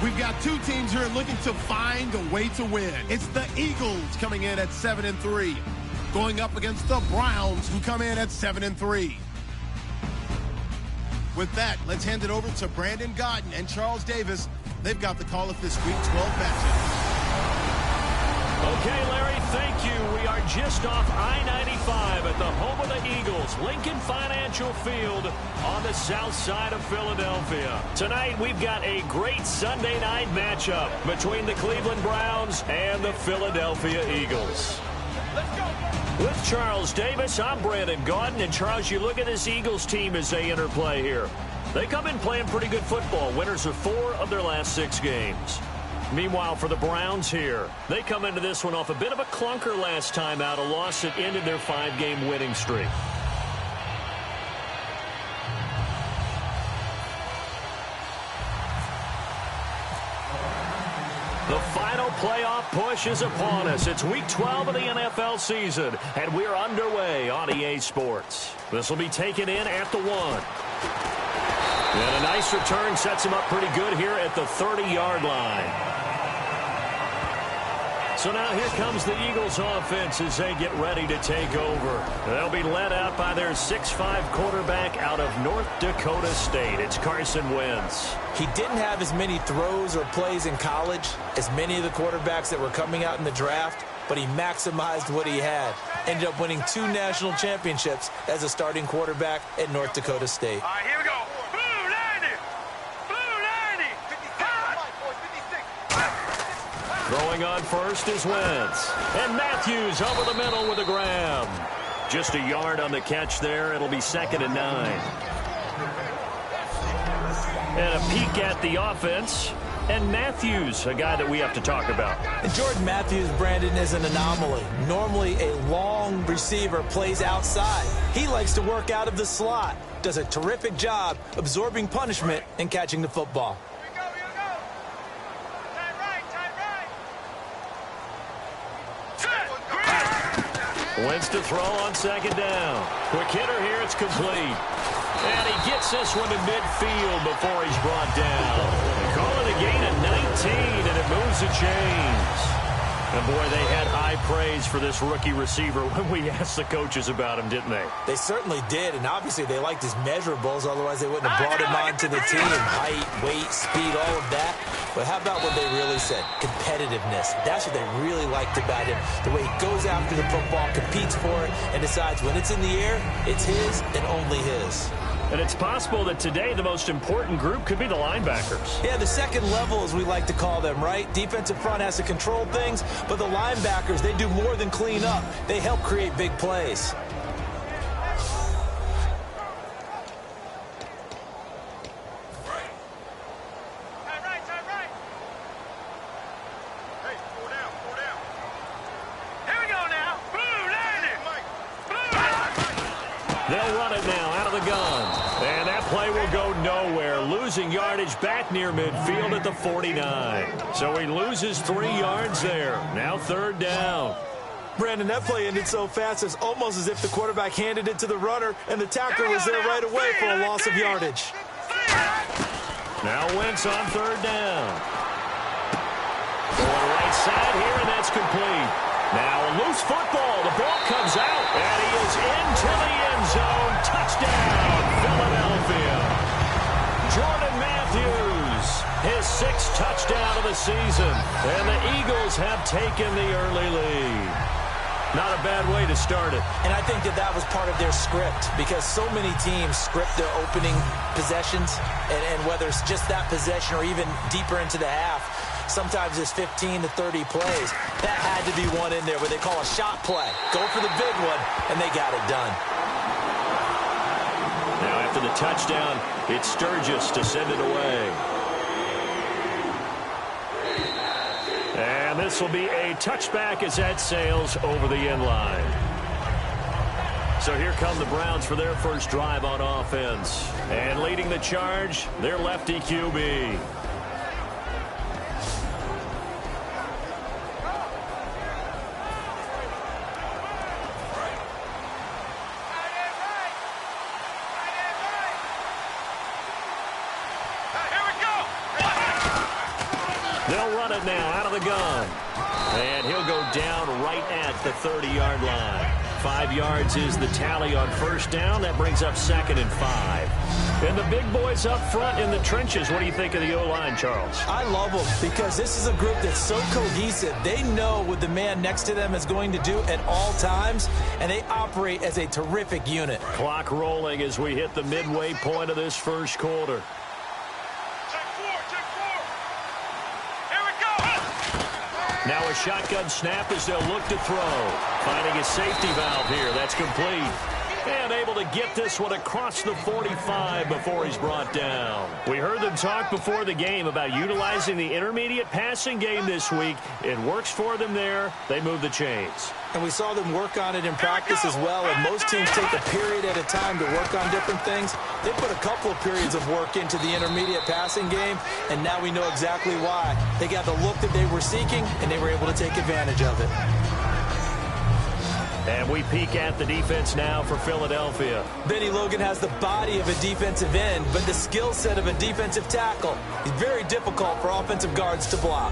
We've got two teams here looking to find a way to win. It's the Eagles coming in at 7-3, going up against the Browns, who come in at 7-3. With that, let's hand it over to Brandon Godden and Charles Davis. They've got the call of this Week 12 matchup. Okay, Larry, thank you. We are just off I-95 at the home of the Eagles, Lincoln Financial Field on the south side of Philadelphia. Tonight, we've got a great Sunday night matchup between the Cleveland Browns and the Philadelphia Eagles. Let's go. With Charles Davis, I'm Brandon Gaudin. And Charles, you look at this Eagles team as they enter play here. They come in playing pretty good football, winners of 4 of their last 6 games. Meanwhile, for the Browns here, they come into this one off a bit of a clunker last time out, a loss that ended their 5-game winning streak. The final playoff push is upon us. It's Week 12 of the NFL season, and we're underway on EA Sports. This will be taken in at the 1. And a nice return sets him up pretty good here at the 30-yard line. So now here comes the Eagles offense as they get ready to take over. They'll be led out by their 6'5 quarterback out of North Dakota State. It's Carson Wentz. He didn't have as many throws or plays in college as many of the quarterbacks that were coming out in the draft, but he maximized what he had. Ended up winning 2 national championships as a starting quarterback at North Dakota State. All right, here we go. Throwing on first is Wentz. And Matthews over the middle with a grab. Just a yard on the catch there. It'll be 2nd and 9. And a peek at the offense. And Matthews, a guy that we have to talk about. And Jordan Matthews, Brandon, is an anomaly. Normally a long receiver plays outside. He likes to work out of the slot. Does a terrific job absorbing punishment and catching the football. Wentz to throw on 2nd down. Quick hitter here, it's complete. And he gets this one to midfield before he's brought down. Call it a gain of 19, and it moves the chains. And boy, they had high praise for this rookie receiver when we asked the coaches about him, didn't they? They certainly did, and obviously they liked his measurables, otherwise they wouldn't have brought him onto the team. Height, weight, speed, all of that. But how about what they really said? Competitiveness. That's what they really liked about him. The way he goes after the football, competes for it, and decides when it's in the air, it's his and only his. And it's possible that today the most important group could be the linebackers. Yeah, the second level, as we like to call them, right? Defensive front has to control things, but the linebackers, they do more than clean up. They help create big plays. They'll run it now out of the gun. And that play will go nowhere. Losing yardage back near midfield at the 49. So he loses 3 yards there. Now 3rd down. Brandon, that play ended so fast, it's almost as if the quarterback handed it to the runner and the tackler was there right away for a loss of yardage. Now Wentz on 3rd down. Going right side here, and that's complete. Now a loose football. The ball comes out, and he is into the end zone. Touchdown, Philadelphia. Jordan Matthews, his 6th touchdown of the season, and the Eagles have taken the early lead. Not a bad way to start it. And I think that that was part of their script, because so many teams script their opening possessions, and whether it's just that possession or even deeper into the half, sometimes it's 15 to 30 plays. That had to be one in there where they call a shot play. Go for the big one, and they got it done. Now after the touchdown, it's Sturgis to send it away. And this will be a touchback as that sails over the end line. So here come the Browns for their first drive on offense. And leading the charge, their lefty QB. They'll run it now out of the gun. And he'll go down right at the 30-yard line. 5 yards is the tally on first down. That brings up 2nd and 5. And the big boys up front in the trenches. What do you think of the O-line, Charles? I love them because this is a group that's so cohesive. They know what the man next to them is going to do at all times, and they operate as a terrific unit. Clock rolling as we hit the midway point of this first quarter. Now a shotgun snap as they'll look to throw. Finding a safety valve here. That's complete. And able to get this one across the 45 before he's brought down. We heard them talk before the game about utilizing the intermediate passing game this week. It works for them there. They move the chains. And we saw them work on it in practice as well. And most teams take a period at a time to work on different things. They put a couple of periods of work into the intermediate passing game, and now we know exactly why. They got the look that they were seeking, and they were able to take advantage of it. And we peek at the defense now for Philadelphia. Benny Logan has the body of a defensive end, but the skill set of a defensive tackle. It's very difficult for offensive guards to block.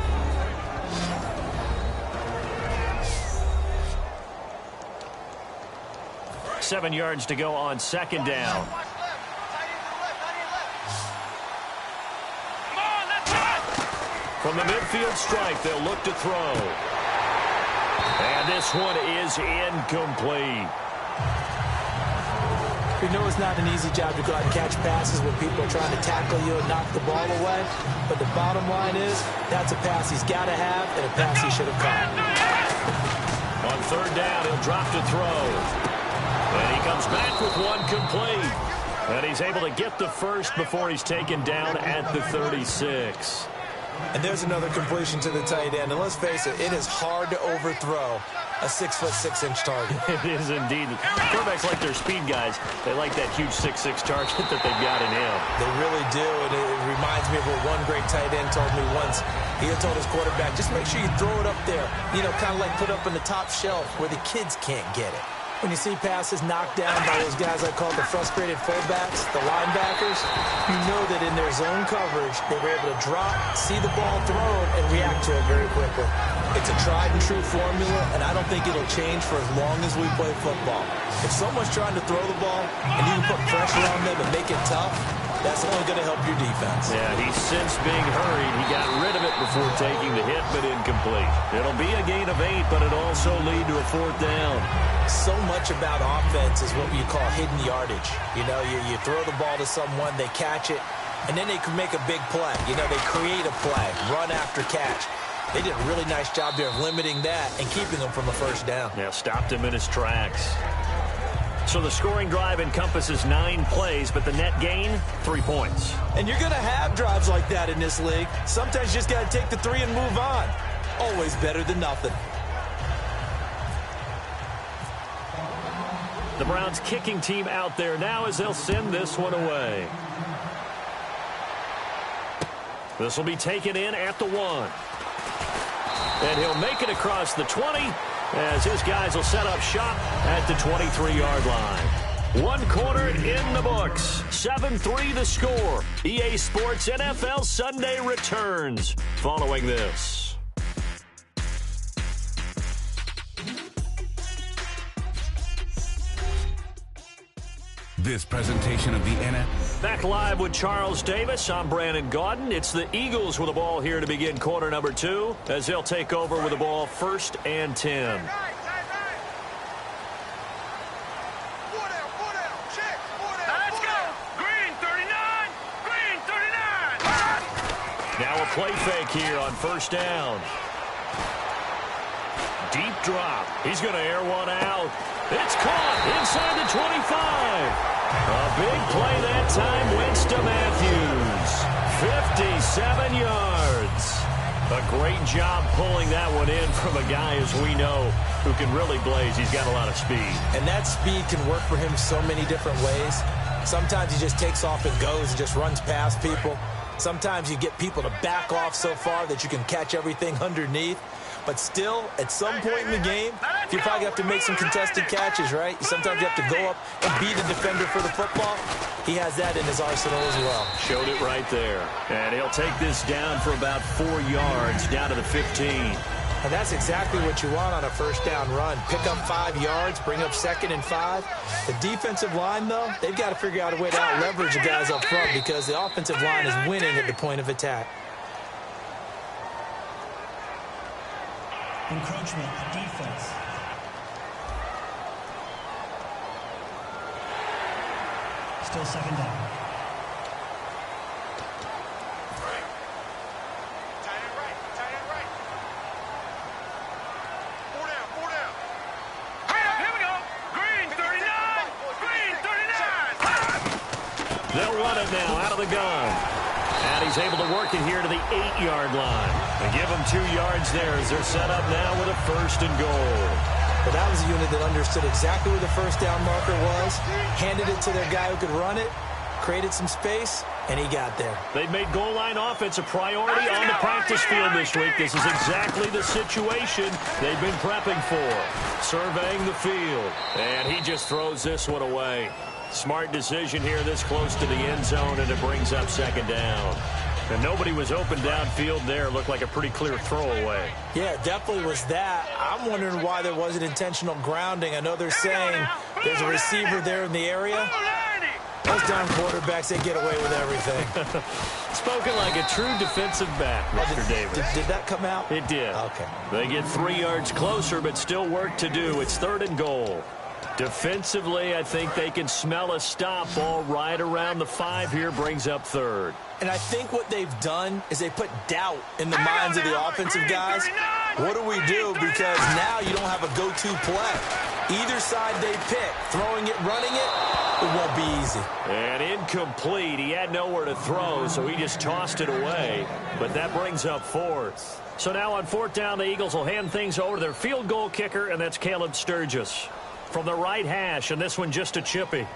Seven yards to go on second down. From the midfield stripe, they'll look to throw. And this one is incomplete. We know it's not an easy job to go out and catch passes when people are trying to tackle you and knock the ball away. But the bottom line is, that's a pass he's got to have and a pass he should have caught. On third down, he'll drop to throw. And he comes back with one complete. And he's able to get the first before he's taken down at the 36. And there's another completion to the tight end. And let's face it, it is hard to overthrow a 6'6" target. It is indeed. Quarterbacks like their speed guys. They like that huge 6'6" target that they've got in him. They really do. And it reminds me of what one great tight end told me once. He had told his quarterback, just make sure you throw it up there. You know, kind of like put up on the top shelf where the kids can't get it. When you see passes knocked down by those guys I call the frustrated fullbacks, the linebackers, you know that in their zone coverage, they were able to drop, see the ball thrown, and react to it very quickly. It's a tried-and-true formula, and I don't think it'll change for as long as we play football. If someone's trying to throw the ball, and you can put pressure on them and make it tough, that's only going to help your defense. Yeah, he's since being hurried. He got rid of it before taking the hit, but incomplete. It'll be a gain of 8, but it'll also lead to a fourth down. So much about offense is what you call hidden yardage. You know, you throw the ball to someone, they catch it, and then they can make a big play. You know, they create a play, run after catch. They did a really nice job there of limiting that and keeping them from a first down. Yeah, stopped him in his tracks. So the scoring drive encompasses 9 plays, but the net gain, 3 points. And you're going to have drives like that in this league. Sometimes you just got to take the 3 and move on. Always better than nothing. The Browns kicking team out there now as they'll send this one away. This will be taken in at the 1. And he'll make it across the 20 as his guys will set up shop at the 23-yard line. 1 quarter in the books. 7-3 the score. EA Sports NFL Sunday returns following this. This presentation of the NFL. Back live with Charles Davis. I'm Brandon Gaudin. It's the Eagles with the ball here to begin quarter number 2 as they'll take over with the ball 1st and 10. Now a play fake here on 1st down. Deep drop. He's going to air one out. It's caught inside the 25. A big play that time. Wentz to Matthews. 57 yards. A great job pulling that one in from a guy, as we know, who can really blaze. He's got a lot of speed. And that speed can work for him so many different ways. Sometimes he just takes off and goes and just runs past people. Sometimes you get people to back off so far that you can catch everything underneath. But still, at some point in the game, You probably have to make some contested catches, right? Sometimes you have to go up and beat the defender for the football. He has that in his arsenal as well. Showed it right there. And he'll take this down for about 4 yards, down to the 15. And that's exactly what you want on a first down run. Pick up 5 yards, bring up 2nd and 5. The defensive line, though, they've got to figure out a way to out-leverage the guys up front because the offensive line is winning at the point of attack. Encroachment, defense. Still 2nd down. They'll run it now out of the gun. And he's able to work it here to the 8-yard line. And give them 2 yards there as they're set up now with a 1st and goal. Well, that was a unit that understood exactly where the first down marker was, handed it to their guy who could run it, created some space, and he got there. They've made goal line offense a priority on the practice field this week. This is exactly the situation they've been prepping for. Surveying the field. And he just throws this one away. Smart decision here this close to the end zone, and it brings up 2nd down. And nobody was open downfield there. Looked like a pretty clear throwaway. Yeah, it definitely was that. I'm wondering why there wasn't intentional grounding. I know they're saying there's a receiver there in the area. Those down quarterbacks, they get away with everything. Spoken like a true defensive back, Mr. Davis. Did that come out? It did. Okay. They get 3 yards closer, but still work to do. It's 3rd and goal. Defensively, I think they can smell a stop ball right around the 5 here, brings up 3rd. And I think what they've done is they put doubt in the minds of the offensive guys. What do we do? Because now you don't have a go-to play. Either side they pick, throwing it, running it won't be easy. And incomplete. He had nowhere to throw, so he just tossed it away. But that brings up 4th. So now on 4th down, the Eagles will hand things over to their field goal kicker, and that's Caleb Sturgis. From the right hash, and this one just a chippy.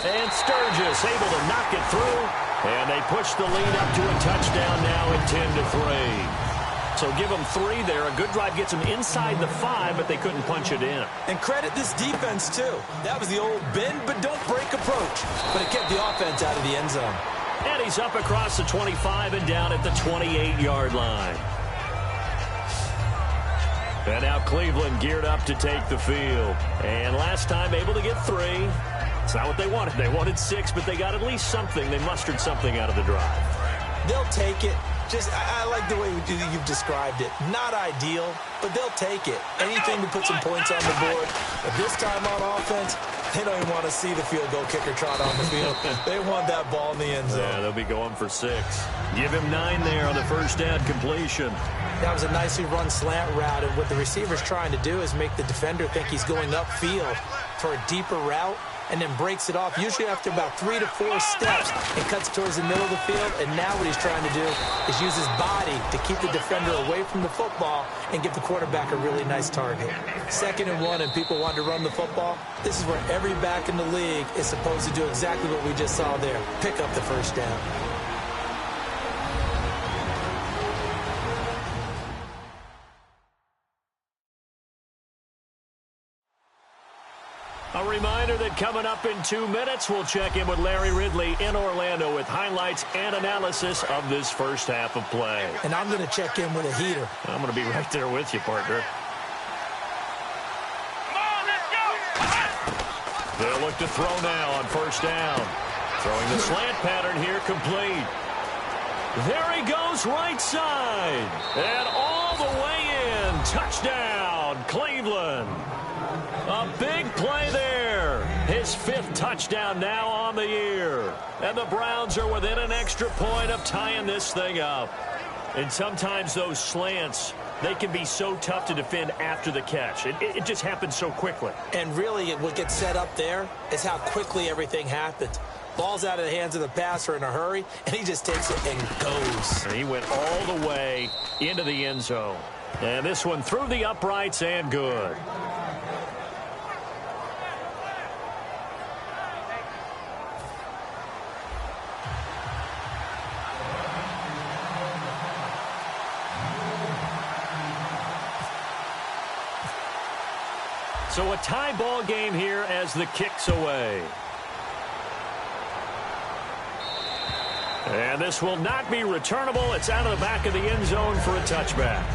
And Sturgis able to knock it through. And they push the lead up to a touchdown now at 10-3. So give them 3 there. A good drive gets them inside the 5, but they couldn't punch it in. And credit this defense, too. That was the old bend but don't break approach. But it kept the offense out of the end zone. And he's up across the 25 and down at the 28-yard line. And now Cleveland geared up to take the field. And last time able to get 3. It's not what they wanted. They wanted 6, but they got at least something. They mustered something out of the drive. They'll take it. I like the way you've described it. Not ideal, but they'll take it. Anything to put some points on the board. But this time on offense, they don't even want to see the field goal kicker trot on the field. They want that ball in the end zone. Yeah, they'll be going for 6. Give him 9 there on the first down completion. That was a nicely run slant route, and what the receiver's trying to do is make the defender think he's going upfield for a deeper route, and then breaks it off, usually after about 3 to 4 steps, and cuts towards the middle of the field. And now what he's trying to do is use his body to keep the defender away from the football and give the quarterback a really nice target. 2nd and 1, and people want to run the football. This is where every back in the league is supposed to do exactly what we just saw there. Pick up the first down. A reminder that coming up in 2 minutes, we'll check in with Larry Ridley in Orlando with highlights and analysis of this first half of play. And I'm going to check in with a heater. I'm going to be right there with you, partner. They'll look to throw now on first down. Throwing the slant pattern here complete. There he goes right side. And all the way in. Touchdown, Cleveland. A big play there. His 5th touchdown now on the year. And the Browns are within an extra point of tying this thing up. And sometimes those slants, they can be so tough to defend after the catch. It just happens so quickly. And really, what gets set up there is how quickly everything happens. Ball's out of the hands of the passer in a hurry, and he just takes it and goes. And he went all the way into the end zone. And this one through the uprights and good. So a tie ball game here as the kick's away. And this will not be returnable. It's out of the back of the end zone for a touchback.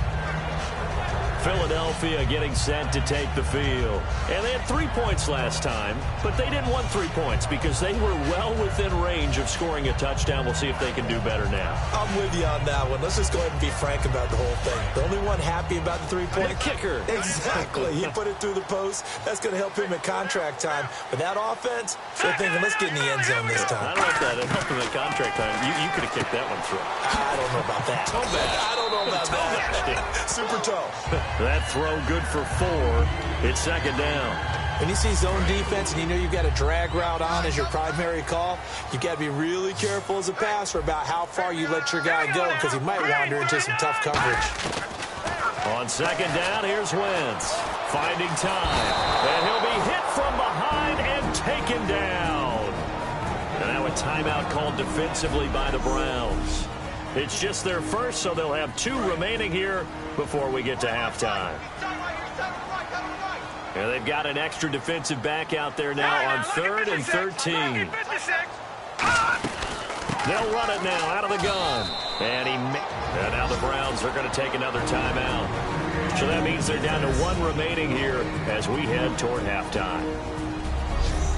Philadelphia getting set to take the field. And they had 3 points last time, but they didn't want 3 points because they were well within range of scoring a touchdown. We'll see if they can do better now. I'm with you on that one. Let's just go ahead and be frank about the whole thing. The only one happy about the 3-point kicker. Exactly. He put it through the post. That's going to help him at contract time. But that offense, they're thinking, let's get in the end zone this time. I don't know if that helped him at contract time. You could have kicked that one through. I don't know about that. Toe bash. I don't know about that. Super toe. That throw good for 4. It's second down. When you see zone defense and you know you've got a drag route on as your primary call, you've got to be really careful as a passer about how far you let your guy go because he might wander into some tough coverage. On second down, here's Wentz. Finding time. And he'll be hit from behind and taken down. And now a timeout called defensively by the Browns. It's just their first, so they'll have 2 remaining here before we get to halftime. And they've got an extra defensive back out there now on 3rd and 13. They'll run it now out of the gun. And now the Browns are going to take another timeout. So that means they're down to 1 remaining here as we head toward halftime.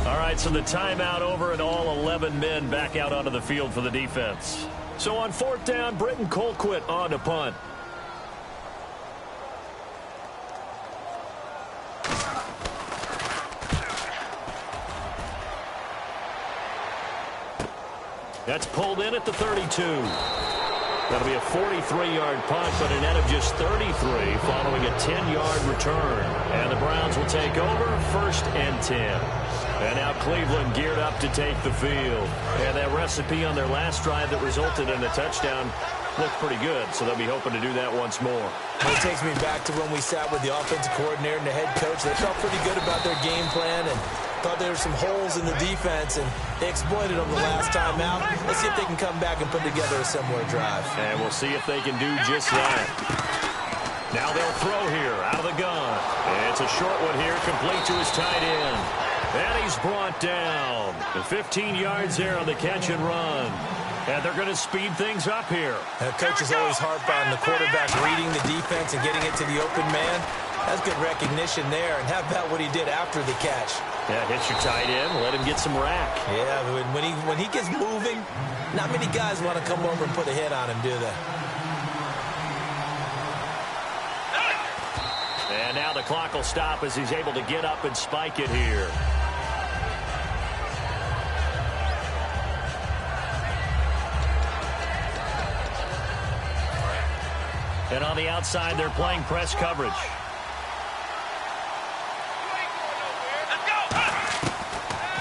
All right, so the timeout over and all 11 men back out onto the field for the defense. So on 4th down, Britton Colquitt on to punt. That's pulled in at the 32. That'll be a 43-yard punt, but a net of just 33 following a 10-yard return. And the Browns will take over 1st and 10. And now Cleveland geared up to take the field. And that recipe on their last drive that resulted in a touchdown looked pretty good, so they'll be hoping to do that once more. It takes me back to when we sat with the offensive coordinator and the head coach. They felt pretty good about their game plan and thought there were some holes in the defense, and they exploited them the last time out. Let's see if they can come back and put together a similar drive. And we'll see if they can do just that. Now they'll throw here out of the gun. It's a short one here, complete to his tight end. And he's brought down. 15 yards there on the catch and run. And they're going to speed things up here. The coach is always harp on the quarterback reading the defense and getting it to the open man. That's good recognition there. And how about what he did after the catch? Yeah, hits your tight end, let him get some rack. Yeah, when he gets moving, not many guys want to come over and put a hit on him, do they? And now the clock will stop as he's able to get up and spike it here. And on the outside, they're playing press coverage.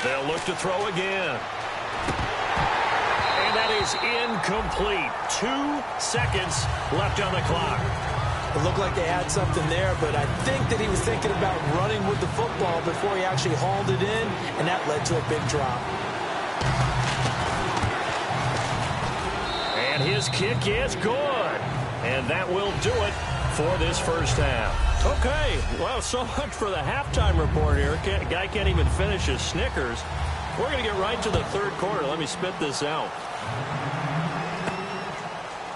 They'll look to throw again. And that is incomplete. 2 seconds left on the clock. It looked like they had something there, but I think that he was thinking about running with the football before he actually hauled it in, and that led to a big drop. And his kick is good. And that will do it for this first half. Okay, well, so much for the halftime report here. Guy can't even finish his Snickers. We're going to get right to the 3rd quarter. Let me spit this out.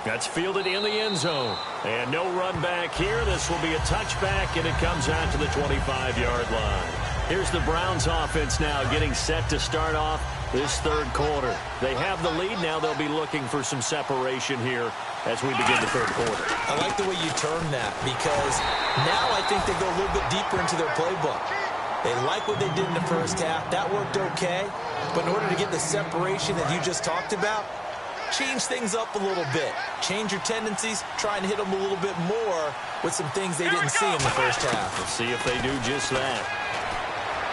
That's fielded in the end zone. And no run back here. This will be a touchback, and it comes out to the 25-yard line. Here's the Browns offense now getting set to start off this 3rd quarter. They have the lead. Now they'll be looking for some separation here as we begin the 3rd quarter. I like the way you term that because now I think they go a little bit deeper into their playbook. They like what they did in the first half. That worked okay. But in order to get the separation that you just talked about, change things up a little bit. Change your tendencies. Try and hit them a little bit more with some things they didn't see in the first half. Let's see if they do just that.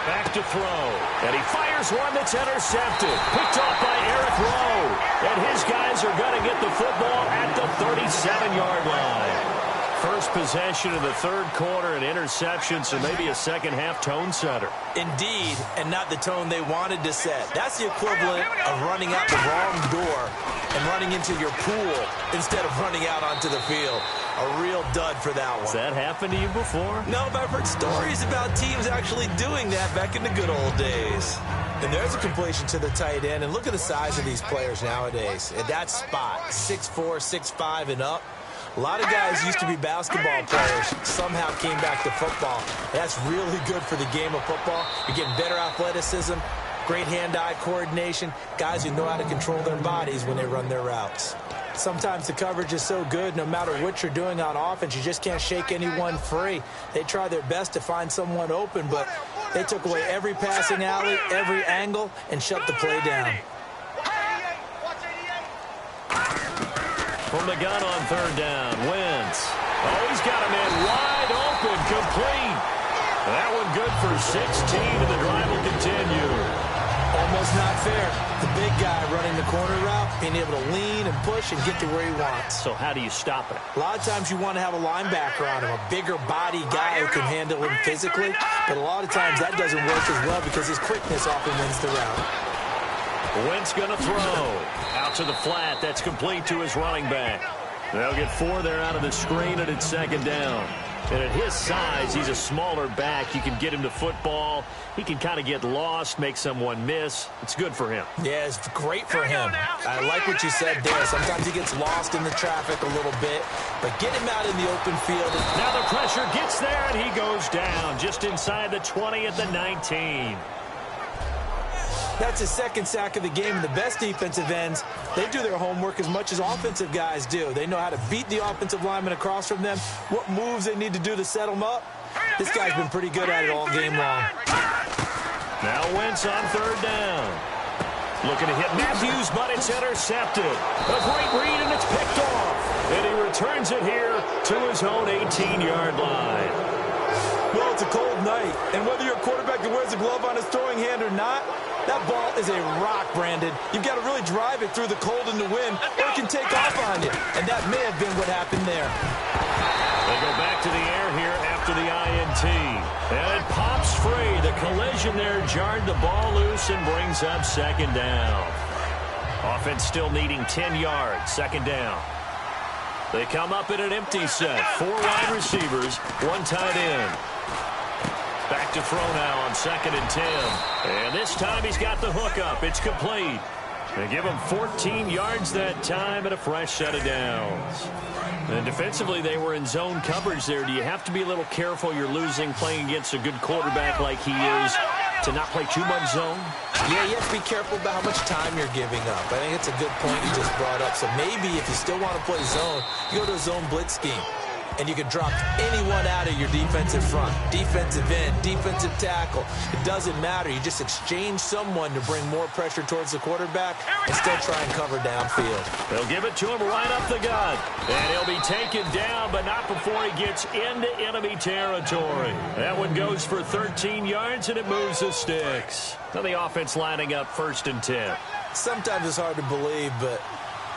Back to throw. And he fires one that's intercepted. Picked off by Eric Rowe. And his guys are going to get the football at the 37-yard line. First possession of the 3rd quarter, an interception, so maybe a second-half tone setter. Indeed, and not the tone they wanted to set. That's the equivalent of running out the wrong door and running into your pool instead of running out onto the field. A real dud for that one. Has that happened to you before? No, but I've heard stories about teams actually doing that back in the good old days. And there's a completion to the tight end. And look at the size of these players nowadays. At that spot, 6'4", 6'5", and up. A lot of guys used to be basketball players, somehow came back to football. That's really good for the game of football. You're getting better athleticism, great hand-eye coordination, guys who know how to control their bodies when they run their routes. Sometimes the coverage is so good, no matter what you're doing on offense, you just can't shake anyone free. They try their best to find someone open, but they took away every passing alley, every angle, and shut the play down. From the gun on third down, Wentz. Oh, he's got a man wide open, complete. That one good for 16, and the drive will continue. Almost not fair. The big guy running the corner route, being able to lean and push and get to where he wants. So how do you stop it? A lot of times you want to have a linebacker on him, a bigger body guy who can handle him physically. But a lot of times that doesn't work as well because his quickness often wins the route. Wentz going to throw. Out to the flat. That's complete to his running back. They'll get 4 there out of the screen, and it's second down. And at his size, he's a smaller back. You can get him to football. He can kind of get lost, make someone miss. It's good for him. Yeah, it's great for him. I like what you said there. Sometimes he gets lost in the traffic a little bit, but get him out in the open field. Now the pressure gets there, and he goes down just inside the 20 at the 19. That's his second sack of the game, and the best defensive ends, they do their homework as much as offensive guys do. They know how to beat the offensive lineman across from them, what moves they need to do to set them up. This guy's been pretty good at it all game long. Now Wentz on third down. Looking to hit Matthews, but it's intercepted. A great read, and it's picked off. And he returns it here to his own 18-yard line. Well, it's a cold night, and whether you're a quarterback that wears a glove on his throwing hand or not, that ball is a rock, Brandon. You've got to really drive it through the cold and the wind, or it can take off on you. And that may have been what happened there. They go back to the air here after the INT. And it pops free. The collision there jarred the ball loose and brings up second down. Offense still needing 10 yards. Second down. They come up in an empty set. 4 wide receivers, 1 tight end. Back to throw now on 2nd and 10. And this time he's got the hook up. It's complete. They give him 14 yards that time and a fresh set of downs. And defensively, they were in zone coverage there. Do you have to be a little careful? You're losing playing against a good quarterback like he is to not play too much zone? Yeah, you have to be careful about how much time you're giving up. I think it's a good point you just brought up. So maybe if you still want to play zone, you go to a zone blitz scheme. And you can drop anyone out of your defensive front, defensive end, defensive tackle. It doesn't matter. You just exchange someone to bring more pressure towards the quarterback and still try and cover downfield. They'll give it to him right up the gut. And he'll be taken down, but not before he gets into enemy territory. That one goes for 13 yards, and it moves the sticks. Now the offense lining up 1st and 10. Sometimes it's hard to believe, but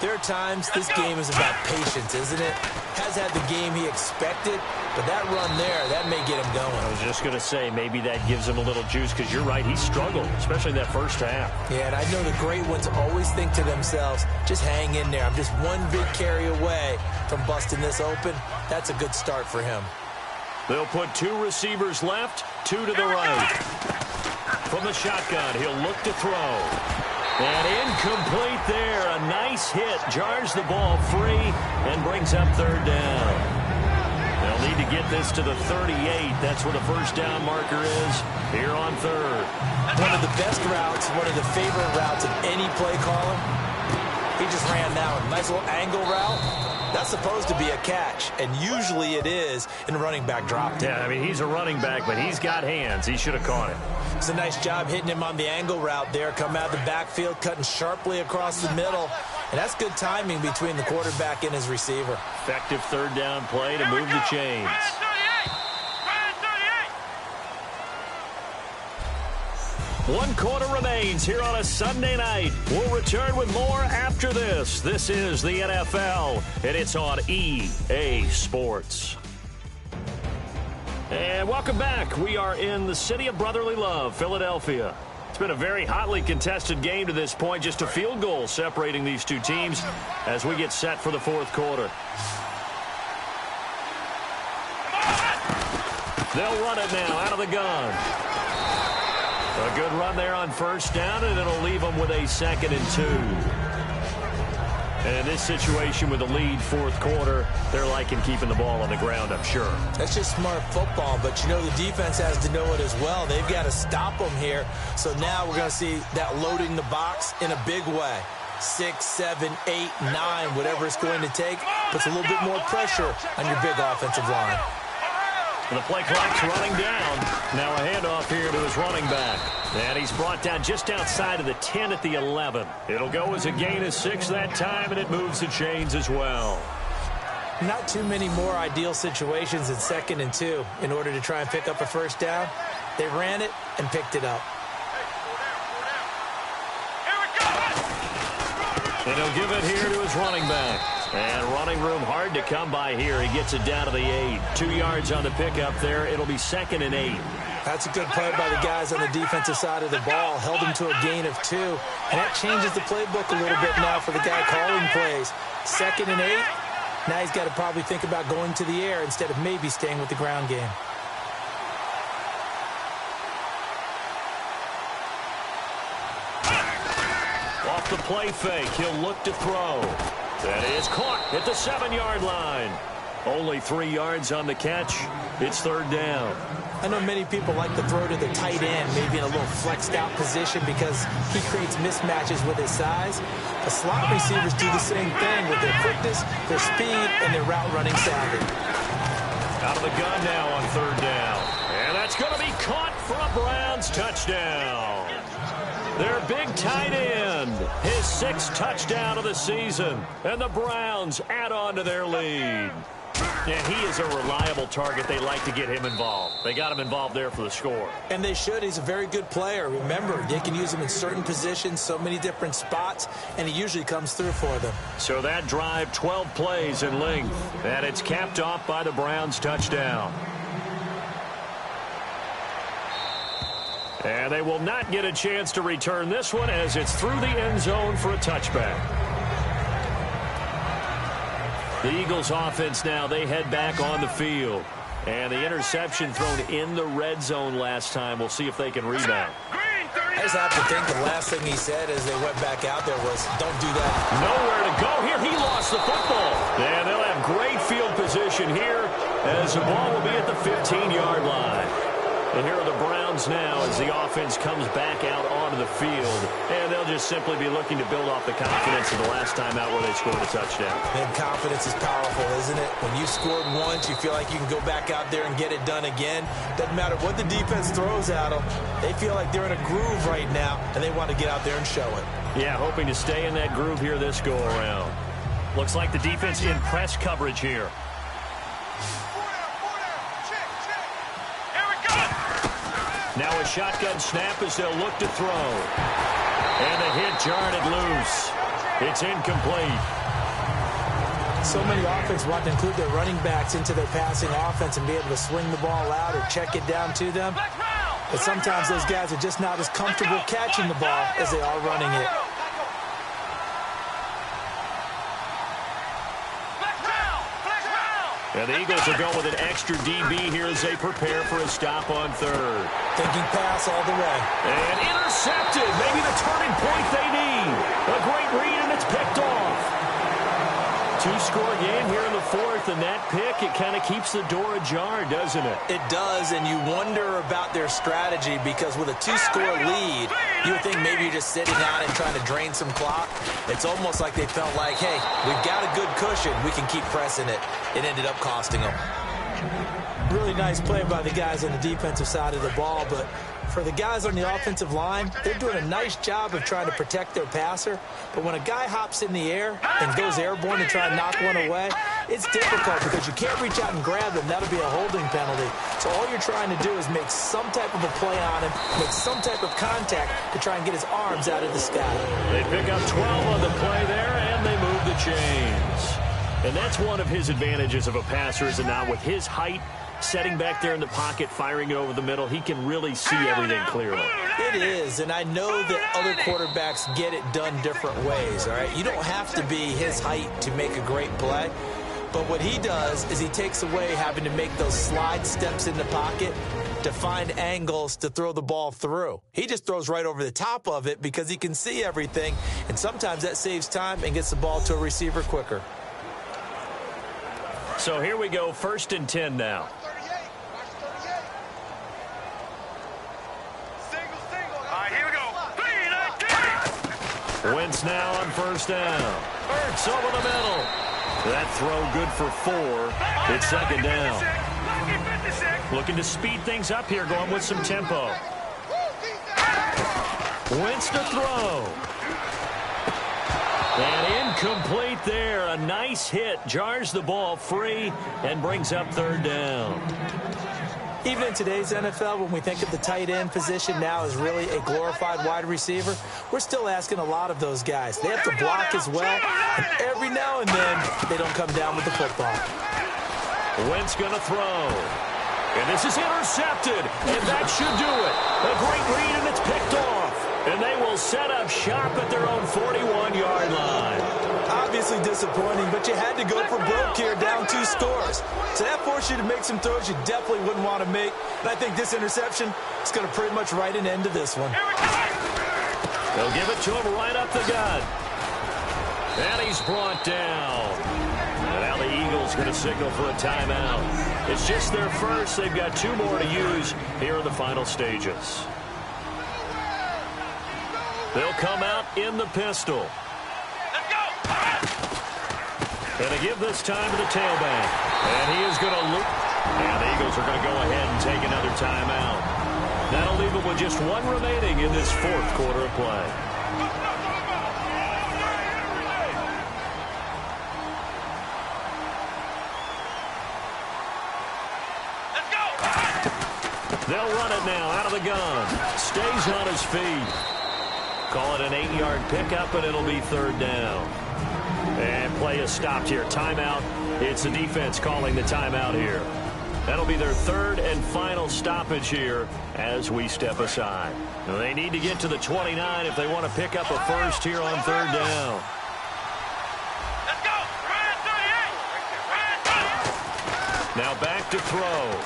there are times this game is about patience, isn't it? Has had the game he expected, but that run there, that may get him going. I was just going to say, maybe that gives him a little juice, because you're right, he struggled, especially that first half. Yeah, and I know the great ones always think to themselves, just hang in there. I'm just one big carry away from busting this open. That's a good start for him. They'll put 2 receivers left, 2 to the right. From the shotgun, he'll look to throw. And incomplete there. A nice hit. Jars the ball free and brings up third down. They'll need to get this to the 38. That's where the first down marker is here on third. One of the best routes, one of the favorite routes of any play caller. He just ran that one. Nice little angle route. That's supposed to be a catch, and usually it is, and the running back dropped it. Yeah, I mean, he's a running back, but he's got hands. He should have caught it. It's a nice job hitting him on the angle route there. Come out of the backfield, cutting sharply across the middle. And that's good timing between the quarterback and his receiver. Effective third down play to move the chains. One quarter remains here on a Sunday night. We'll return with more after this. This is the NFL, and it's on EA Sports. And welcome back. We are in the city of brotherly love, Philadelphia. It's been a very hotly contested game to this point. Just a field goal separating these two teams as we get set for the fourth quarter. They'll run it now out of the gun. A good run there on first down, and it'll leave them with a 2nd and 2. And in this situation with the lead, fourth quarter, they're liking keeping the ball on the ground, I'm sure. That's just smart football, but you know the defense has to know it as well. They've got to stop them here. So now we're going to see that loading the box in a big way. 6, 7, 8, 9, whatever it's going to take, puts a little bit more pressure on your big offensive line. And the play clock's running down. Now a handoff here to his running back. And he's brought down just outside of the 10 at the 11. It'll go as a gain of 6 that time, and it moves the chains as well. Not too many more ideal situations in 2nd and 2 in order to try and pick up a first down. They ran it and picked it up. And he'll give it here to his running back. And running room hard to come by here. He gets it down to the 8. 2 yards on the pickup there. It'll be 2nd and 8. That's a good play by the guys on the defensive side of the ball. Held him to a gain of 2. And that changes the playbook a little bit now for the guy calling plays. 2nd and 8. Now he's got to probably think about going to the air instead of maybe staying with the ground game. Off the play fake, he'll look to throw. That is caught at the 7-yard line. Only 3 yards on the catch. It's 3rd down. I know many people like to throw to the tight end, maybe in a little flexed out position because he creates mismatches with his size. The slot receivers do the same thing with their quickness, their speed, and their route running savvy. Out of the gun now on 3rd down. And that's going to be caught for a Browns touchdown. Their big tight end, his 6th touchdown of the season. And the Browns add on to their lead. And he is a reliable target. They like to get him involved. They got him involved there for the score. And they should. He's a very good player. Remember, they can use him in certain positions, so many different spots, and he usually comes through for them. So that drive, 12 plays in length, and it's capped off by the Browns touchdown. And they will not get a chance to return this one as it's through the end zone for a touchback. The Eagles offense now, they head back on the field. And the interception thrown in the red zone last time. We'll see if they can rebound. I just have to think the last thing he said as they went back out there was, don't do that. Nowhere to go here. He lost the football. And they'll have great field position here as the ball will be at the 15-yard line. And here are the Browns now as the offense comes back out onto the field. And they'll just simply be looking to build off the confidence of the last time out where they scored a touchdown. And confidence is powerful, isn't it? When you scored once, you feel like you can go back out there and get it done again. Doesn't matter what the defense throws at them. They feel like they're in a groove right now, and they want to get out there and show it. Yeah, hoping to stay in that groove here this go-around. Looks like the defense in press coverage here. Now a shotgun snap as they'll look to throw. And the hit jarred it loose. It's incomplete. So many offenses want to include their running backs into their passing offense and be able to swing the ball out or check it down to them. But sometimes those guys are just not as comfortable catching the ball as they are running it. And the Eagles will go with an extra DB here as they prepare for a stop on 3rd. Thinking pass all the way. And intercepted. Maybe the turning point they need. A great read, and it's picked off. 2-score game here in the 4th, and that pick, it kind of keeps the door ajar, doesn't it? It does, and you wonder about their strategy because with a 2-score lead, you would think maybe you're just sitting out and trying to drain some clock. It's almost like they felt like, hey, we've got a good cushion. We can keep pressing it. It ended up costing them. Really nice play by the guys on the defensive side of the ball, but for the guys on the offensive line, they're doing a nice job of trying to protect their passer. But when a guy hops in the air and goes airborne to try and knock one away, it's difficult because you can't reach out and grab them. That'll be a holding penalty. So all you're trying to do is make some type of a play on him, make some type of contact to try and get his arms out of the sky. They pick up 12 on the play there, and they move the chains. And that's one of his advantages of a passer, is it not? With his height, setting back there in the pocket, firing it over the middle, he can really see everything clearly. It is, and I know that other quarterbacks get it done different ways, all right? You don't have to be his height to make a great play, But what he does is he takes away having to make those slide steps in the pocket to find angles to throw the ball through. He just throws right over the top of it because he can see everything, and sometimes that saves time and gets the ball to a receiver quicker. So here we go, 1st and 10 now. Wentz now on 1st down. Ertz over the middle. That throw good for 4. It's 2nd down. Looking to speed things up here, going with some tempo. Wentz to throw. And incomplete there. A nice hit. Jars the ball free and brings up 3rd down. Even in today's NFL, when we think of the tight end position now as really a glorified wide receiver, we're still asking a lot of those guys. They have to block as well, and every now and then, they don't come down with the football. Wentz going to throw. And this is intercepted, and that should do it. A great read, and it's picked off. And they will set up shop at their own 41-yard line. Obviously disappointing, but you had to go for broke here, down 2 scores. So that forced you to make some throws you definitely wouldn't want to make. And I think this interception is going to pretty much write an end to this one. They'll give it to him right up the gut. And he's brought down. And now the Eagles going to signal for a timeout. It's just their first. They've got 2 more to use here in the final stages. They'll come out in the pistol. And they give this time to the tailback. And he is going to loop. And the Eagles are going to go ahead and take another timeout. That'll leave them with just 1 remaining in this 4th quarter of play. They'll run it now out of the gun. Stays on his feet. Call it an 8-yard pickup, and it'll be 3rd down. And play is stopped here. Timeout. It's the defense calling the timeout here. That'll be their 3rd and final stoppage here as we step aside. Now they need to get to the 29 if they want to pick up a first here on 3rd down. Let's go. Now back to throw.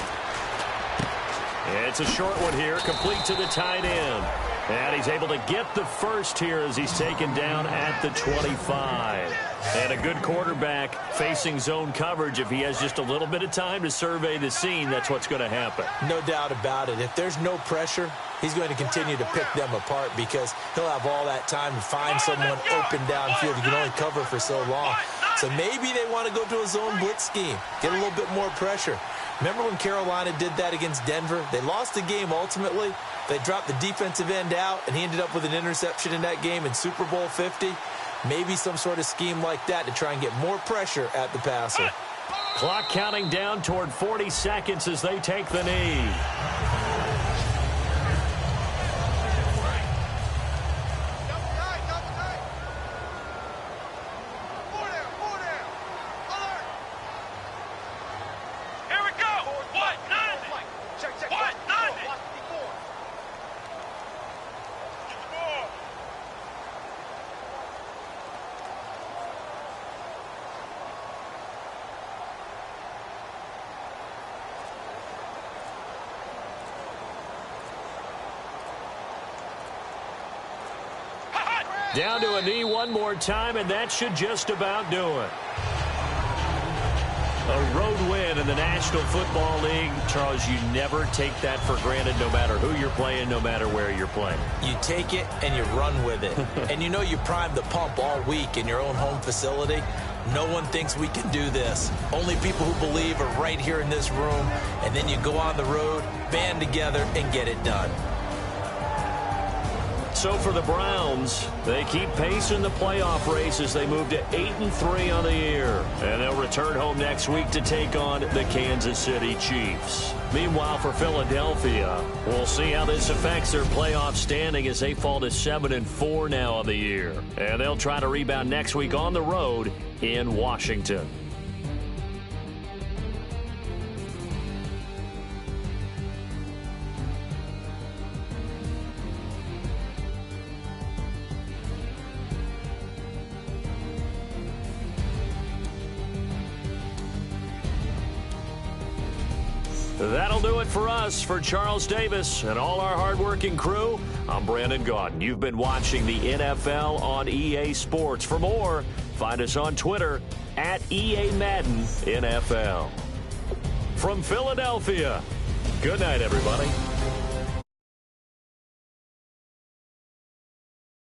It's a short one here, complete to the tight end. And he's able to get the first here as he's taken down at the 25. And a good quarterback facing zone coverage. If he has just a little bit of time to survey the scene, that's what's going to happen. No doubt about it. If there's no pressure, he's going to continue to pick them apart because he'll have all that time to find someone open downfield. You can only cover for so long. So maybe they want to go to a zone blitz scheme, get a little bit more pressure. Remember when Carolina did that against Denver? They lost the game ultimately. They dropped the defensive end out, and he ended up with an interception in that game in Super Bowl 50. Maybe some sort of scheme like that to try and get more pressure at the passer. Clock counting down toward 40 seconds as they take the knee. Down to a knee one more time, and that should just about do it. A road win in the National Football League. Charles, you never take that for granted no matter who you're playing, no matter where you're playing. You take it and you run with it. And you know you primed the pump all week in your own home facility. No one thinks we can do this. Only people who believe are right here in this room. And then you go on the road, band together, and get it done. So for the Browns, they keep pace in the playoff race as they move to 8-3 on the year. And they'll return home next week to take on the Kansas City Chiefs. Meanwhile, for Philadelphia, we'll see how this affects their playoff standing as they fall to 7-4 now on the year. And they'll try to rebound next week on the road in Washington. That'll do it for us. For Charles Davis and all our hardworking crew, I'm Brandon Gaudin. You've been watching the NFL on EA Sports. For more, find us on Twitter at EA Madden NFL. From Philadelphia, good night, everybody.